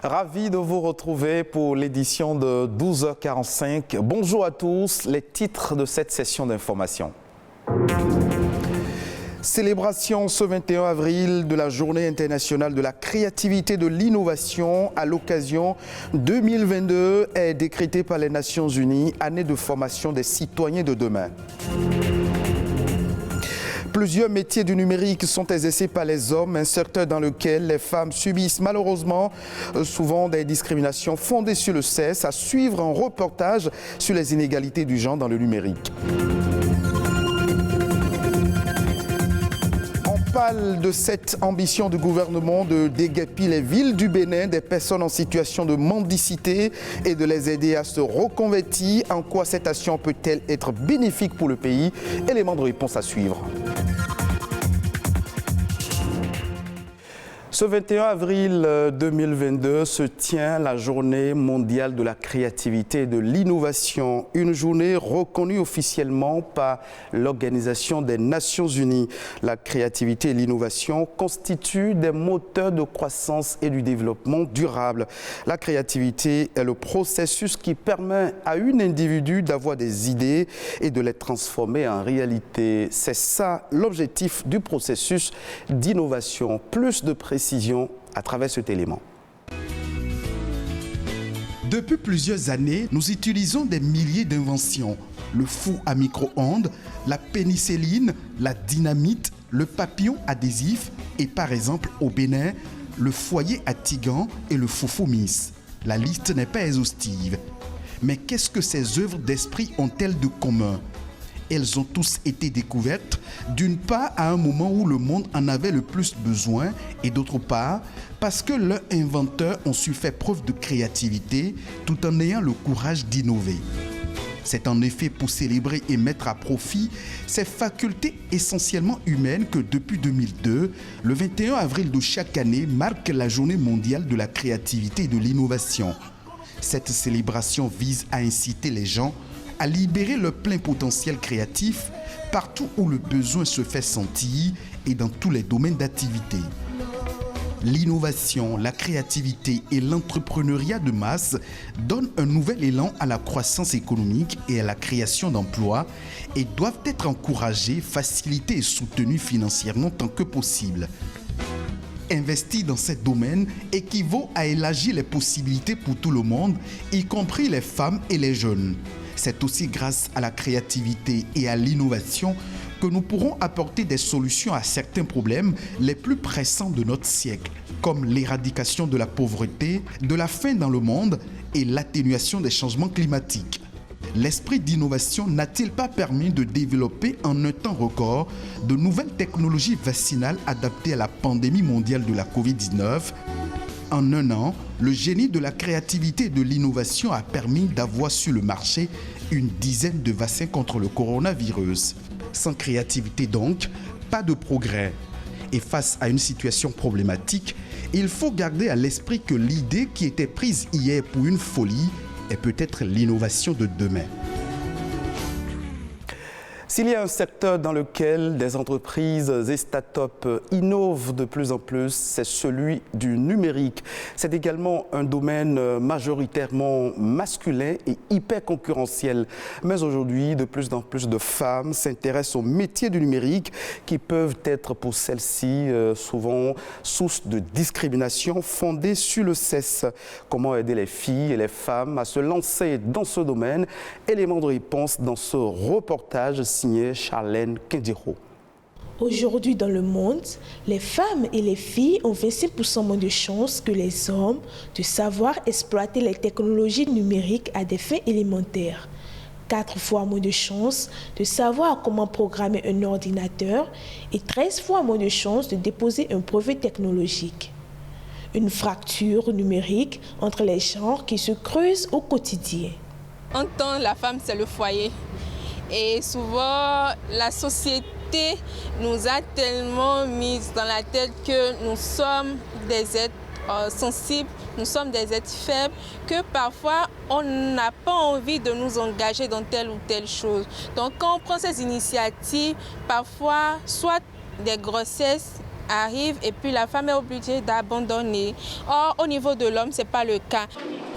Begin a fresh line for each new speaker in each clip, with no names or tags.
Ravi de vous retrouver pour l'édition de 12h45. Bonjour à tous, les titres de cette session d'information. Célébration ce 21 avril de la Journée internationale de la créativité et de l'innovation à l'occasion 2022 est décrétée par les Nations Unies, année de formation des citoyens de demain. Plusieurs métiers du numérique sont exercés par les hommes, un secteur dans lequel les femmes subissent malheureusement souvent des discriminations fondées sur le sexe. À suivre un reportage sur les inégalités du genre dans le numérique. On parle de cette ambition du gouvernement de déguerpir les villes du Bénin des personnes en situation de mendicité et de les aider à se reconvertir. En quoi cette action peut-elle être bénéfique pour le pays? Élément de réponse à suivre. Ce 21 avril 2022 se tient la Journée mondiale de la créativité et de l'innovation, une journée reconnue officiellement par l'Organisation des Nations Unies. La créativité et l'innovation constituent des moteurs de croissance et du développement durable. La créativité est le processus qui permet à un individu d'avoir des idées et de les transformer en réalité. C'est ça l'objectif du processus d'innovation. Plus de précision à travers cet élément.
Depuis plusieurs années, nous utilisons des milliers d'inventions. Le four à micro-ondes, la pénicilline, la dynamite, le papillon adhésif et par exemple au Bénin, le foyer à tigan et le foufou-miss. La liste n'est pas exhaustive. Mais qu'est-ce que ces œuvres d'esprit ont-elles de commun ? Elles ont tous été découvertes, d'une part à un moment où le monde en avait le plus besoin et d'autre part parce que leurs inventeurs ont su faire preuve de créativité tout en ayant le courage d'innover. C'est en effet pour célébrer et mettre à profit ces facultés essentiellement humaines que depuis 2002, le 21 avril de chaque année marque la Journée mondiale de la créativité et de l'innovation. Cette célébration vise à inciter les gens à libérer leur plein potentiel créatif partout où le besoin se fait sentir et dans tous les domaines d'activité. L'innovation, la créativité et l'entrepreneuriat de masse donnent un nouvel élan à la croissance économique et à la création d'emplois et doivent être encouragés, facilités et soutenus financièrement tant que possible. Investir dans ces domaines équivaut à élargir les possibilités pour tout le monde, y compris les femmes et les jeunes. C'est aussi grâce à la créativité et à l'innovation que nous pourrons apporter des solutions à certains problèmes les plus pressants de notre siècle, comme l'éradication de la pauvreté, de la faim dans le monde et l'atténuation des changements climatiques. L'esprit d'innovation n'a-t-il pas permis de développer en un temps record de nouvelles technologies vaccinales adaptées à la pandémie mondiale de la Covid-19 ? En un an, le génie de la créativité et de l'innovation a permis d'avoir sur le marché une dizaine de vaccins contre le coronavirus. Sans créativité donc, pas de progrès. Et face à une situation problématique, il faut garder à l'esprit que l'idée qui était prise hier pour une folie est peut-être l'innovation de demain.
S'il y a un secteur dans lequel des entreprises et start-up innovent de plus en plus, c'est celui du numérique. C'est également un domaine majoritairement masculin et hyper concurrentiel. Mais aujourd'hui, de plus en plus de femmes s'intéressent aux métiers du numérique qui peuvent être pour celles-ci souvent source de discrimination fondée sur le sexe. Comment aider les filles et les femmes à se lancer dans ce domaine? Élément de réponse dans ce reportage signé Charlène Kendiro.
Aujourd'hui dans le monde, les femmes et les filles ont 25% moins de chances que les hommes de savoir exploiter les technologies numériques à des fins élémentaires. 4 fois moins de chances de savoir comment programmer un ordinateur et 13 fois moins de chances de déposer un brevet technologique. Une fracture numérique entre les genres qui se creuse au quotidien.
En temps, la femme, c'est le foyer. Et souvent, la société nous a tellement mis dans la tête que nous sommes des êtres sensibles, nous sommes des êtres faibles, que parfois on n'a pas envie de nous engager dans telle ou telle chose. Donc quand on prend ces initiatives, parfois soit des grossesses arrive et puis la femme est obligée d'abandonner. Or, au niveau de l'homme, ce n'est pas le cas.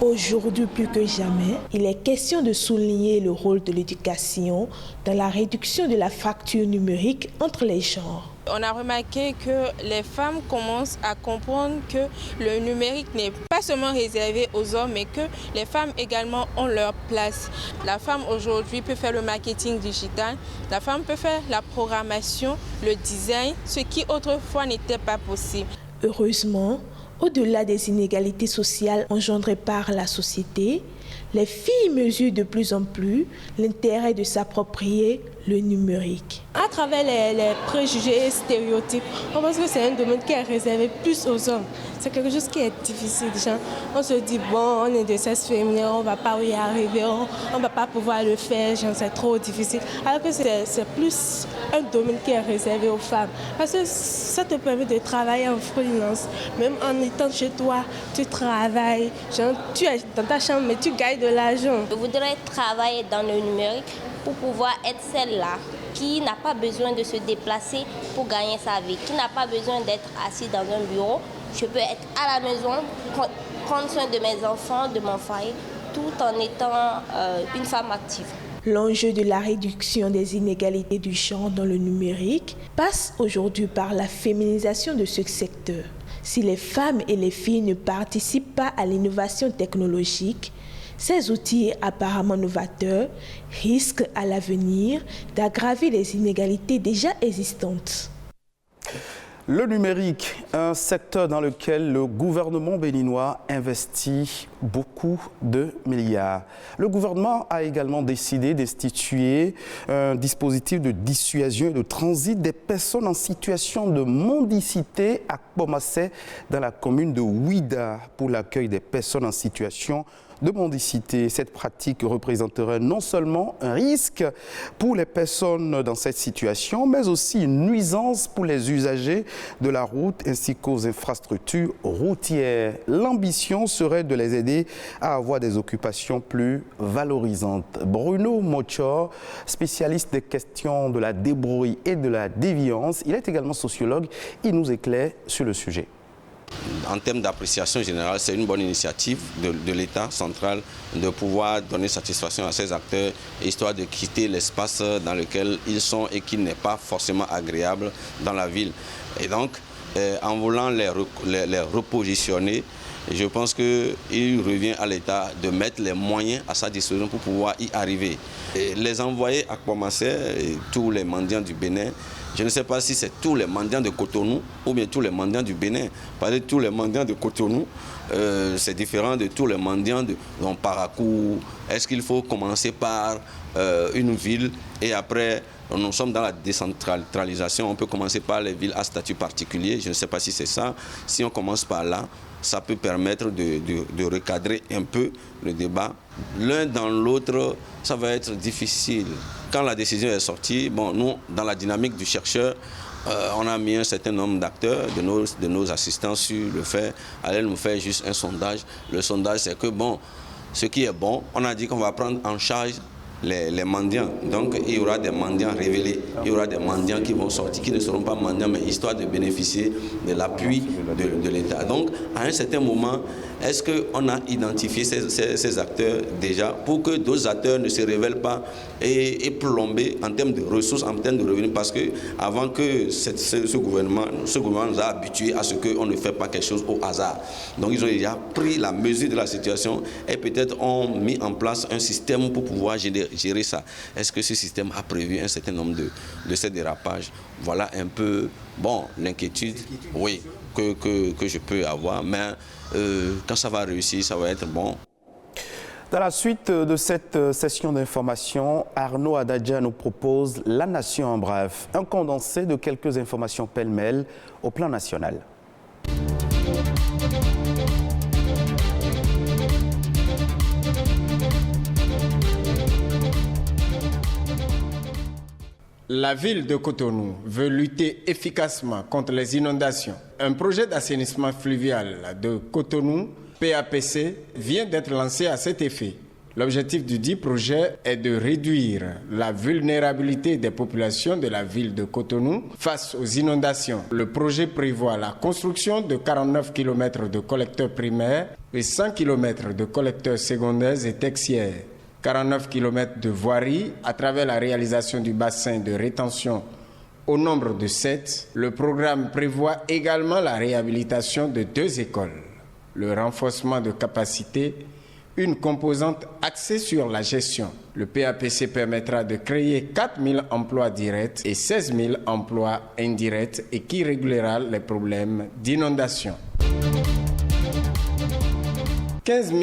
Aujourd'hui, plus que jamais, il est question de souligner le rôle de l'éducation dans la réduction de la fracture numérique entre les genres.
On a remarqué que les femmes commencent à comprendre que le numérique n'est pas seulement réservé aux hommes, mais que les femmes également ont leur place. La femme aujourd'hui peut faire le marketing digital, la femme peut faire la programmation, le design, ce qui autrefois n'était pas possible.
Heureusement, au-delà des inégalités sociales engendrées par la société, les filles mesurent de plus en plus l'intérêt de s'approprier le numérique.
À travers les préjugés et stéréotypes, on pense que c'est un domaine qui est réservé plus aux hommes. C'est quelque chose qui est difficile. Déjà. On se dit, bon, on est de sexe féminin, on ne va pas y arriver, on ne va pas pouvoir le faire, c'est trop difficile. Alors que c'est plus un domaine qui est réservé aux femmes. Parce que ça te permet de travailler en freelance. Même en étant chez toi, tu travailles, tu es dans ta chambre, mais tu gagnes de l'argent.
Je voudrais travailler dans le numérique pour pouvoir être celle-là qui n'a pas besoin de se déplacer pour gagner sa vie, qui n'a pas besoin d'être assis dans un bureau. Je peux être à la maison, prendre soin de mes enfants, de mon foyer, tout en étant une femme active.
L'enjeu de la réduction des inégalités du genre dans le numérique passe aujourd'hui par la féminisation de ce secteur. Si les femmes et les filles ne participent pas à l'innovation technologique, ces outils apparemment novateurs risquent à l'avenir d'aggraver les inégalités déjà existantes.
Le numérique, un secteur dans lequel le gouvernement béninois investit beaucoup de milliards. Le gouvernement a également décidé d'instituer un dispositif de dissuasion et de transit des personnes en situation de mendicité à Kpomassé dans la commune de Ouida pour l'accueil des personnes en situation de mendicité. Cette pratique représenterait non seulement un risque pour les personnes dans cette situation, mais aussi une nuisance pour les usagers de la route ainsi qu'aux infrastructures routières. L'ambition serait de les aider à avoir des occupations plus valorisantes. Bruno Mochor, spécialiste des questions de la débrouille et de la déviance, il est également sociologue, il nous éclaire sur le sujet.
En termes d'appréciation générale, c'est une bonne initiative de l'État central de pouvoir donner satisfaction à ces acteurs, histoire de quitter l'espace dans lequel ils sont et qui n'est pas forcément agréable dans la ville. Et donc, en voulant les repositionner, je pense qu'il revient à l'État de mettre les moyens à sa disposition pour pouvoir y arriver. Et les envoyer à Kpomassé, tous les mendiants du Bénin, je ne sais pas si c'est tous les mendiants de Cotonou ou bien tous les mendiants du Bénin. Parce que tous les mendiants de Cotonou, c'est différent de tous les mendiants de Paracou. Est-ce qu'il faut commencer par une ville et après, nous sommes dans la décentralisation, on peut commencer par les villes à statut particulier. Je ne sais pas si c'est ça. Si on commence par là, ça peut permettre de recadrer un peu le débat. L'un dans l'autre, ça va être difficile. Quand la décision est sortie, bon, nous, dans la dynamique du chercheur, on a mis un certain nombre d'acteurs, de nos assistants sur le fait, allez nous faire juste un sondage. Le sondage, c'est que, bon, ce qui est bon, on a dit qu'on va prendre en charge les mendiants. Donc, il y aura des mendiants révélés. Il y aura des mendiants qui vont sortir, qui ne seront pas mendiants, mais histoire de bénéficier de l'appui de l'État. Donc, à un certain moment, est-ce qu'on a identifié ces acteurs déjà pour que d'autres acteurs ne se révèlent pas et plombés en termes de ressources, en termes de revenus? Parce que avant que ce gouvernement nous a habitués à ce qu'on ne fait pas quelque chose au hasard. Donc, ils ont déjà pris la mesure de la situation et peut-être ont mis en place un système pour pouvoir gérer ça. Est-ce que ce système a prévu un certain nombre de ces dérapages? Voilà un peu, bon, l'inquiétude, oui, que je peux avoir, mais quand ça va réussir, ça va être bon.
Dans la suite de cette session d'information, Arnaud Adadja nous propose La Nation en bref, un condensé de quelques informations pêle-mêle au plan national.
La ville de Cotonou veut lutter efficacement contre les inondations. Un projet d'assainissement fluvial de Cotonou, PAPC, vient d'être lancé à cet effet. L'objectif du dit projet est de réduire la vulnérabilité des populations de la ville de Cotonou face aux inondations. Le projet prévoit la construction de 49 km de collecteurs primaires et 100 km de collecteurs secondaires et tertiaires. 49 km de voirie à travers la réalisation du bassin de rétention au nombre de 7. Le programme prévoit également la réhabilitation de 2 écoles, le renforcement de capacités, une composante axée sur la gestion. Le PAPC permettra de créer 4 000 emplois directs et 16 000 emplois indirects et qui réglera les problèmes d'inondation. 15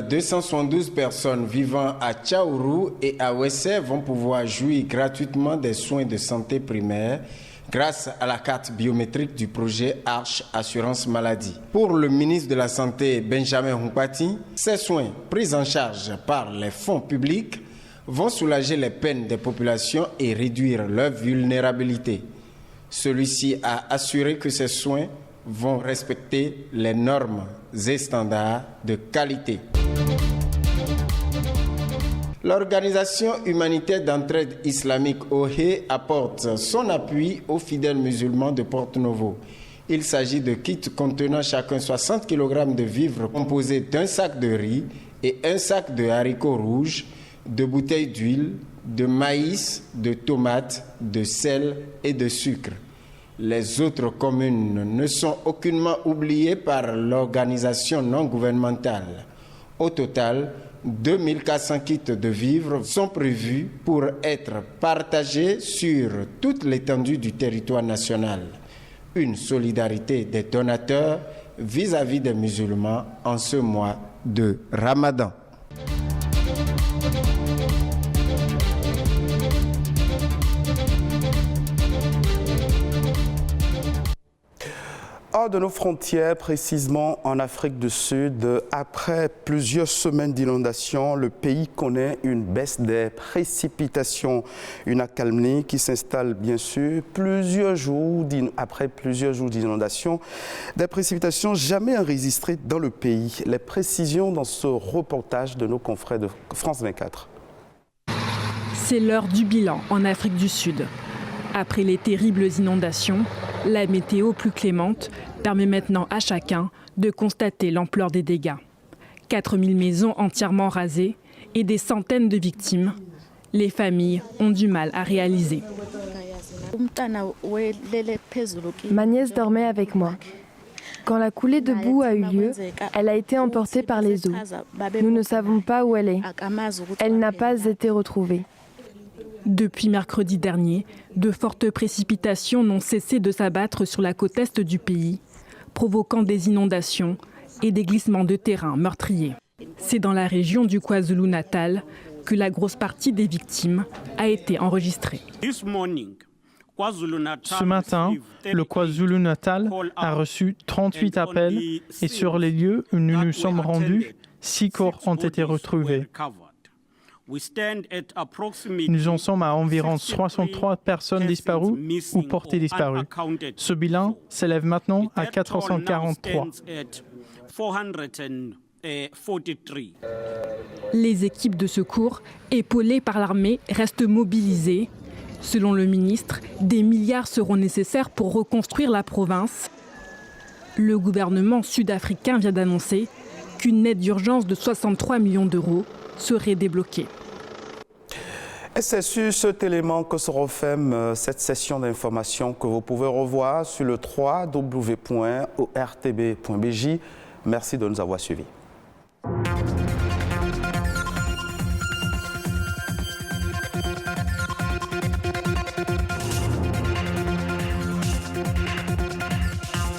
272 personnes vivant à Tchaourou et à Wessé vont pouvoir jouir gratuitement des soins de santé primaire grâce à la carte biométrique du projet Arche Assurance Maladie. Pour le ministre de la Santé, Benjamin Humpati, ces soins pris en charge par les fonds publics vont soulager les peines des populations et réduire leur vulnérabilité. Celui-ci a assuré que ces soins vont respecter les normes et standards de qualité. L'organisation humanitaire d'entraide islamique OHE apporte son appui aux fidèles musulmans de Porto-Novo. Il s'agit de kits contenant chacun 60 kg de vivres composés d'un sac de riz et un sac de haricots rouges, de bouteilles d'huile, de maïs, de tomates, de sel et de sucre. Les autres communes ne sont aucunement oubliées par l'organisation non gouvernementale. Au total, 2400 kits de vivres sont prévus pour être partagés sur toute l'étendue du territoire national. Une solidarité des donateurs vis-à-vis des musulmans en ce mois de Ramadan.
Hors de nos frontières, précisément en Afrique du Sud, après plusieurs semaines d'inondations, le pays connaît une baisse des précipitations, une accalmie qui s'installe bien sûr après plusieurs jours d'inondations, des précipitations jamais enregistrées dans le pays. Les précisions dans ce reportage de nos confrères de France 24.
C'est l'heure du bilan en Afrique du Sud. Après les terribles inondations, la météo plus clémente permet maintenant à chacun de constater l'ampleur des dégâts. 4000 maisons entièrement rasées et des centaines de victimes. Les familles ont du mal à réaliser.
Ma nièce dormait avec moi. Quand la coulée de boue a eu lieu, elle a été emportée par les eaux. Nous ne savons pas où elle est. Elle n'a pas été retrouvée.
Depuis mercredi dernier, de fortes précipitations n'ont cessé de s'abattre sur la côte est du pays, provoquant des inondations et des glissements de terrain meurtriers. C'est dans la région du KwaZulu-Natal que la grosse partie des victimes a été enregistrée.
Ce matin, le KwaZulu-Natal a reçu 38 appels et sur les lieux où nous nous sommes rendus, 6 corps ont été retrouvés. Nous en sommes à environ 63 personnes disparues ou portées disparues. Ce bilan s'élève maintenant à 443.
Les équipes de secours, épaulées par l'armée, restent mobilisées. Selon le ministre, des milliards seront nécessaires pour reconstruire la province. Le gouvernement sud-africain vient d'annoncer qu'une aide d'urgence de 63 millions d'euros serait débloquée.
Et c'est sur cet élément que se referme cette session d'information que vous pouvez revoir sur le www.ortb.bj. Merci de nous avoir suivis.